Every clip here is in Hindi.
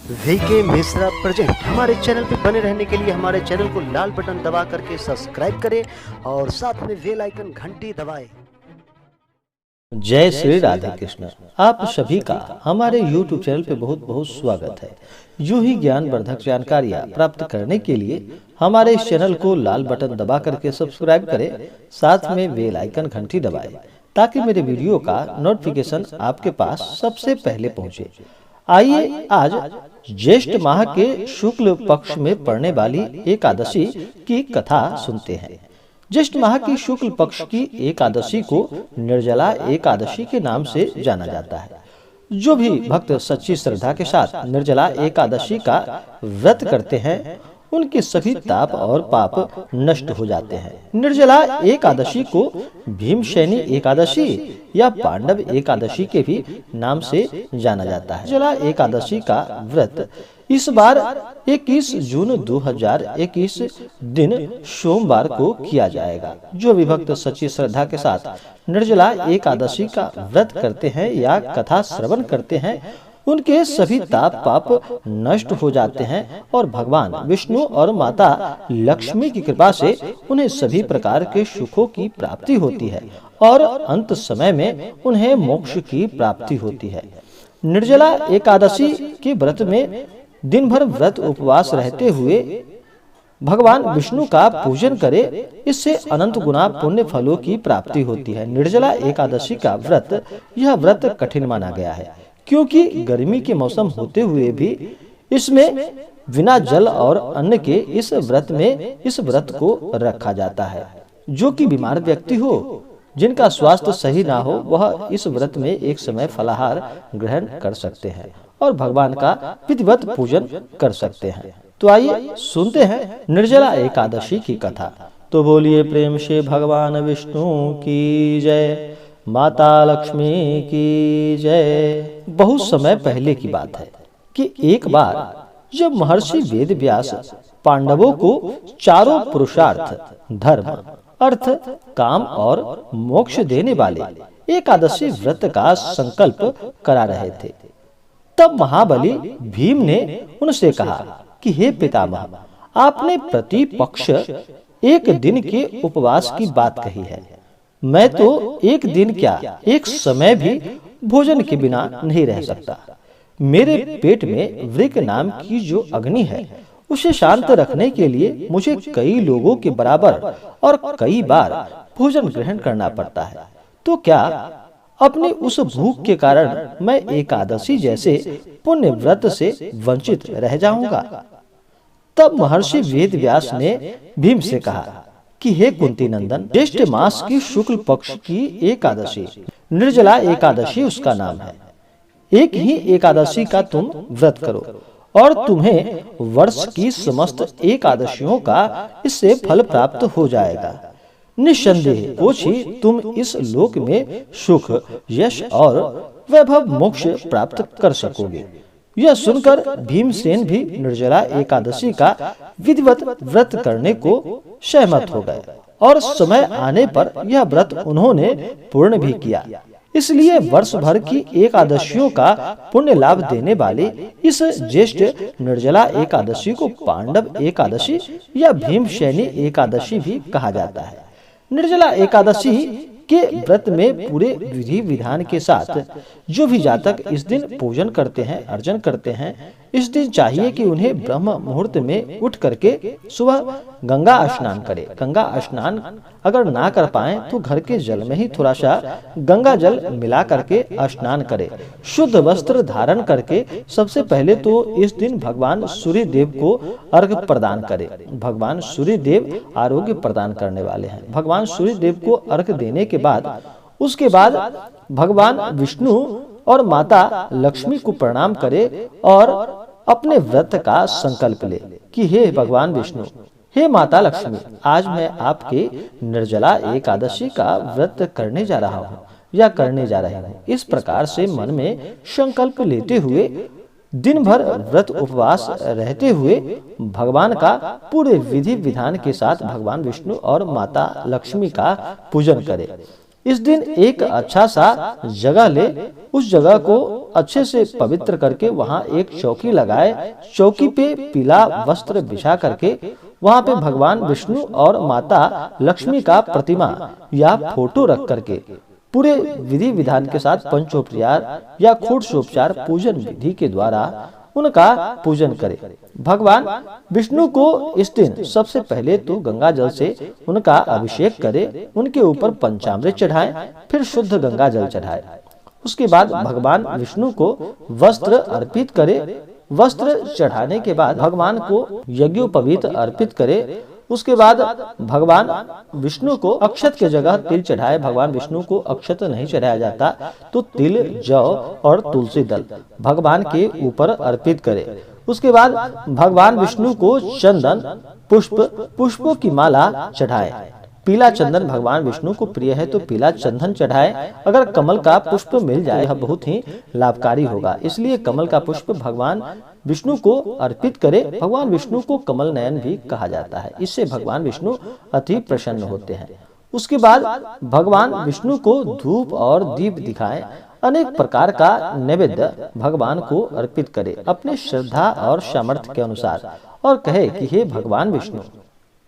VK Mishra present. हमारे चैनल पे बने रहने के लिए हमारे चैनल को लाल बटन दबा करके सब्सक्राइब करें और साथ में बेल आइकन घंटी दबाएं। जय श्री राधे कृष्ण। आप सभी का हमारे YouTube चैनल पे बहुत बहुत स्वागत है। यूं ही ज्ञानवर्धक जानकारियां प्राप्त करने के लिए हमारे इस चैनल को लाल बटन दबा करके सब्सक्राइब करें, साथ में बेल आइकन घंटी दबाएं ताकि मेरे वीडियो का नोटिफिकेशन आपके पास सबसे पहले पहुंचे। आइए आज ज्येष्ठ माह के शुक्ल पक्ष में पड़ने वाली एकादशी की कथा सुनते हैं। ज्येष्ठ माह की शुक्ल पक्ष की एकादशी को निर्जला एकादशी के नाम से जाना जाता है। जो भी भक्त सच्ची श्रद्धा के साथ निर्जला एकादशी का व्रत करते हैं, उनके सभी ताप और पाप नष्ट हो जाते हैं। निर्जला एकादशी को भीमसेनी एकादशी या पांडव एकादशी के भी नाम से जाना जाता है। निर्जला एकादशी का व्रत इस बार 21 जून 2021 दिन सोमवार को किया जाएगा। जो विभक्त सच्ची श्रद्धा के साथ निर्जला एकादशी का व्रत करते हैं या कथा श्रवण करते हैं, उनके सभी ताप पाप नष्ट हो जाते हैं और भगवान विष्णु और माता लक्ष्मी की कृपा से उन्हें सभी प्रकार के सुखों की प्राप्ति होती है और अंत समय में उन्हें मोक्ष की प्राप्ति होती है। निर्जला एकादशी के व्रत में दिन भर व्रत उपवास रहते हुए भगवान विष्णु का पूजन करे, इससे अनंत गुना पुण्य फलों की प्राप्ति होती है। निर्जला एकादशी का व्रत, यह व्रत कठिन माना गया है क्योंकि गर्मी के मौसम होते हुए भी इसमें बिना जल और अन्न के इस व्रत को रखा जाता है। जो कि बीमार व्यक्ति हो, जिनका स्वास्थ्य सही ना हो, वह इस व्रत में एक समय फलाहार ग्रहण कर सकते हैं और भगवान का विधिवत पूजन कर सकते हैं। तो आइए सुनते हैं निर्जला एकादशी की कथा। तो बोलिए प्रेम से भगवान विष्णु की जय, माता लक्ष्मी की जय। बहुत समय पहले की बात है कि एक बार जब महर्षि वेद व्यास पांडवों को चारों पुरुषार्थ, धर्म, अर्थ, काम और मोक्ष देने वाले एकादशी व्रत का संकल्प करा रहे थे, तब महाबली भीम ने उनसे कहा कि हे पितामह, आपने प्रति पक्ष एक दिन के उपवास की बात कही है। मैं तो एक दिन क्या, एक समय भी भोजन के बिना नहीं रह सकता। मेरे पेट में वृक नाम की जो अग्नि है, उसे शांत रखने के लिए मुझे कई लोगों के बराबर और कई बार भोजन ग्रहण करना पड़ता है। तो क्या अपने उस भूख के कारण मैं एकादशी जैसे पुण्य व्रत से वंचित रह जाऊंगा? तब महर्षि वेद व्यास ने भीम से कहा कि हे कुंती नंदन, ज्येष्ठ मास की शुक्ल पक्ष की एकादशी निर्जला एकादशी उसका नाम है। एक ही एकादशी का तुम व्रत करो और तुम्हें वर्ष की समस्त एकादशियों का इससे फल प्राप्त हो जाएगा। निस्संदेह ही तुम इस लोक में सुख, यश और वैभव मोक्ष प्राप्त कर सकोगे। यह सुनकर भीमसेन भी निर्जला एकादशी का विधिवत व्रत करने को सहमत हो गए और समय आने पर यह व्रत उन्होंने पूर्ण भी किया। इसलिए वर्ष भर की एकादशियों का पुण्य लाभ देने वाले इस ज्येष्ठ निर्जला एकादशी को पांडव एकादशी या भीमसेनी एकादशी भी कहा जाता है। निर्जला एकादशी के व्रत में पूरे विधि विधान के साथ जो भी जातक इस दिन पूजन करते हैं, अर्चन करते हैं, इस दिन चाहिए कि उन्हें ब्रह्म मुहूर्त में उठ करके सुबह गंगा स्नान करें। गंगा स्नान अगर ना कर पाए तो घर के जल में ही थोड़ा सा गंगा जल मिला करके स्नान करें। शुद्ध वस्त्र धारण करके सबसे पहले तो इस दिन भगवान सूर्य देव को अर्घ्य प्रदान करें। भगवान सूर्य देव आरोग्य प्रदान करने वाले हैं। भगवान सूर्य देव को अर्घ्य देने के बाद उसके बाद भगवान विष्णु और माता लक्ष्मी को प्रणाम करे और अपने व्रत का संकल्प ले कि हे भगवान विष्णु, हे माता लक्ष्मी, आज मैं आपके निर्जला एकादशी का व्रत करने जा रहा हूँ या करने जा रही हूँ। इस प्रकार से मन में संकल्प लेते हुए दिन भर व्रत उपवास रहते हुए भगवान का पूरे विधि विधान के साथ भगवान विष्णु और माता लक्ष्मी का पूजन करें। इस दिन एक अच्छा सा जगह ले, उस जगह को अच्छे से पवित्र करके वहाँ एक चौकी लगाए, चौकी पे पीला वस्त्र बिछा करके वहाँ पे भगवान विष्णु और माता लक्ष्मी का प्रतिमा या फोटो रख करके पूरे विधि विधान के साथ पंचोपचार या षोडशोपचार पूजन विधि के द्वारा उनका पूजन करें। भगवान विष्णु को इस दिन सबसे पहले तो गंगा जल से उनका अभिषेक करें, उनके ऊपर पंचामृत चढ़ाएं, फिर शुद्ध गंगा जल चढ़ाएं। उसके बाद भगवान विष्णु को वस्त्र अर्पित करें। वस्त्र चढ़ाने के बाद भगवान को यज्ञोपवीत अर्पित करें। उसके बाद भगवान विष्णु को अक्षत के जगह तिल चढ़ाए। भगवान विष्णु को अक्षत नहीं चढ़ाया जाता तो तिल, जौ और तुलसी दल भगवान के ऊपर अर्पित करें। उसके बाद भगवान विष्णु को चंदन, पुष्पों की माला चढ़ाए। पीला चंदन भगवान विष्णु को प्रिय है तो पीला चंदन चढ़ाए। अगर कमल का पुष्प मिल जाए यह बहुत ही लाभकारी होगा, इसलिए कमल का पुष्प भगवान विष्णु को अर्पित करे। भगवान विष्णु को कमल नयन भी कहा जाता है, इससे भगवान विष्णु अति प्रसन्न होते हैं। उसके बाद भगवान विष्णु को धूप और दीप दिखाएं। अनेक प्रकार का नैवेद्य भगवान को अर्पित करे अपने श्रद्धा और सामर्थ्य के अनुसार और कहे कि हे भगवान विष्णु,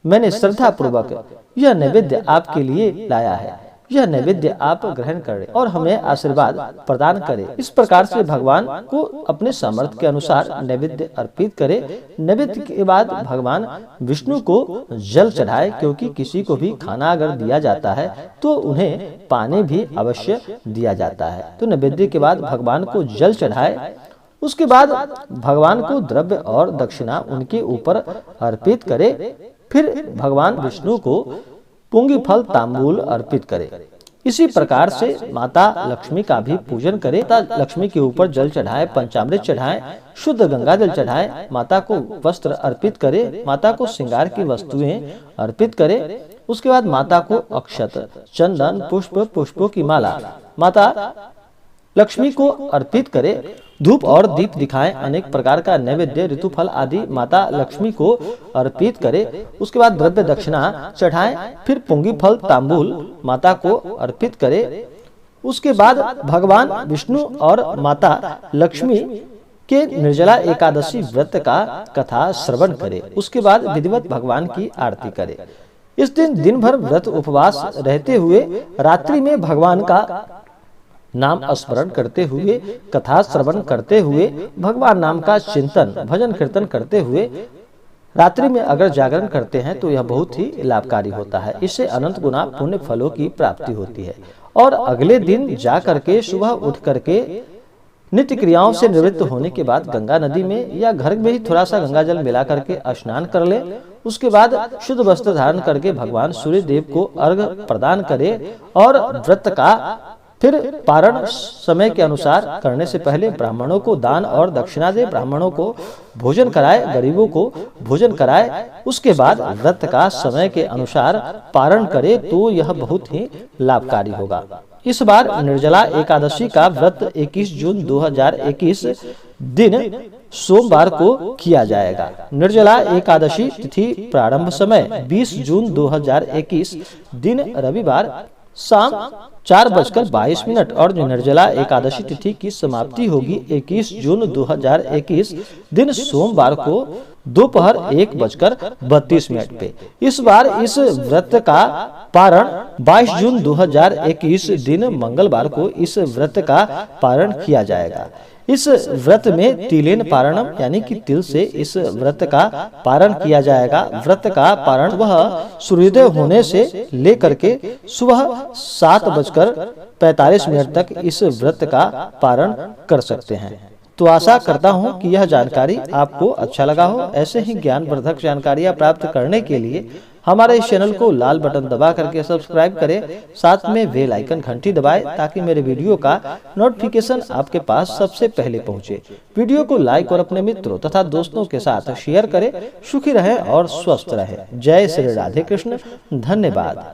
मैंने श्रद्धा पूर्वक यह नैवेद्य आपके लिए लाया है, यह नैवेद्य आप ग्रहण करें और हमें आशीर्वाद प्रदान करें। इस प्रकार से भगवान को अपने सामर्थ्य के अनुसार नैवेद्य अर्पित करें। नैवेद्य के बाद भगवान विष्णु को जल चढ़ाए, क्योंकि किसी को भी खाना अगर दिया जाता है तो उन्हें पानी भी अवश्य दिया जाता है। तो नैवेद्य के बाद भगवान को जल चढ़ाए। उसके बाद भगवान को द्रव्य और दक्षिणा उनके ऊपर अर्पित करे। फिर भगवान विष्णु को पुंगी फल तांबूल अर्पित करे। इसी प्रकार से माता लक्ष्मी का भी पूजन करे। माता लक्ष्मी के ऊपर जल चढ़ाए, पंचामृत चढ़ाए, शुद्ध गंगा जल चढ़ाए। माता को वस्त्र अर्पित करे, माता को श्रृंगार की वस्तुएं अर्पित करे। उसके बाद माता को अक्षत, चंदन, पुष्पों की माला माता लक्ष्मी को अर्पित करे। धूप और दीप दिखाएं। अनेक प्रकार का नैवेद्य, ऋतुफल आदि माता लक्ष्मी को अर्पित करे। उसके बाद द्रव्य दक्षिणा चढ़ाएं। फिर पुंगी फल तांबूल माता को अर्पित करे। उसके बाद भगवान विष्णु और माता लक्ष्मी के निर्जला एकादशी व्रत का कथा श्रवण करे। उसके बाद विधिवत भगवान की आरती करे। इस दिन भर व्रत उपवास रहते हुए रात्रि में भगवान का नाम स्मरण करते हुए, कथा श्रवण करते हुए, भगवान नाम का चिंतन, भजन कीर्तन करते हुए रात्रि में अगर जागरण करते हैं तो यह बहुत ही लाभकारी होता है। इससे अनंत गुना पुण्य फलों की प्राप्ति होती है। और अगले दिन जा करके सुबह उठ करके नित्य क्रियाओं से निवृत्त होने के बाद गंगा नदी में या घर में ही थोड़ा सा गंगा जल मिला करके स्नान कर ले। उसके बाद शुद्ध वस्त्र धारण करके भगवान सूर्य देव को अर्घ्य प्रदान करे और व्रत का फिर पारण समय के अनुसार करने से पहले ब्राह्मणों को दान और दक्षिणा दे, ब्राह्मणों को भोजन कराए, गरीबों को भोजन कराए। उसके बाद व्रत का समय के अनुसार पारण करे तो यह बहुत ही लाभकारी होगा। इस बार निर्जला एकादशी का व्रत 21 जून 2021 दिन सोमवार को किया जाएगा। निर्जला एकादशी तिथि प्रारंभ समय 20 जून 2021 दिन रविवार शाम 4:22 और निर्जला एकादशी तिथि की समाप्ति होगी 21 जून 2021 दिन सोमवार को दोपहर 1:32 पे। इस बार इस व्रत का पारण 22 जून 2021 दिन मंगलवार को इस व्रत का पारण किया जाएगा। इस व्रत में तिलेन पारणम यानी कि तिल से इस व्रत का पारण किया जाएगा। व्रत का पारण वह सूर्योदय होने से लेकर के सुबह 7:45 तक इस व्रत का पारण कर सकते हैं। तो आशा करता हूं कि यह जानकारी आपको अच्छा लगा हो। ऐसे ही ज्ञानवर्धक जानकारियां प्राप्त करने के लिए हमारे इस चैनल को लाल बटन दबा करके सब्सक्राइब करें, साथ में बेल आइकन घंटी दबाएं ताकि मेरे वीडियो का नोटिफिकेशन आपके पास सबसे पहले पहुंचे। वीडियो को लाइक और अपने मित्रों तथा दोस्तों के साथ शेयर करें। सुखी रहें और स्वस्थ रहें। जय श्री राधे कृष्ण। धन्यवाद।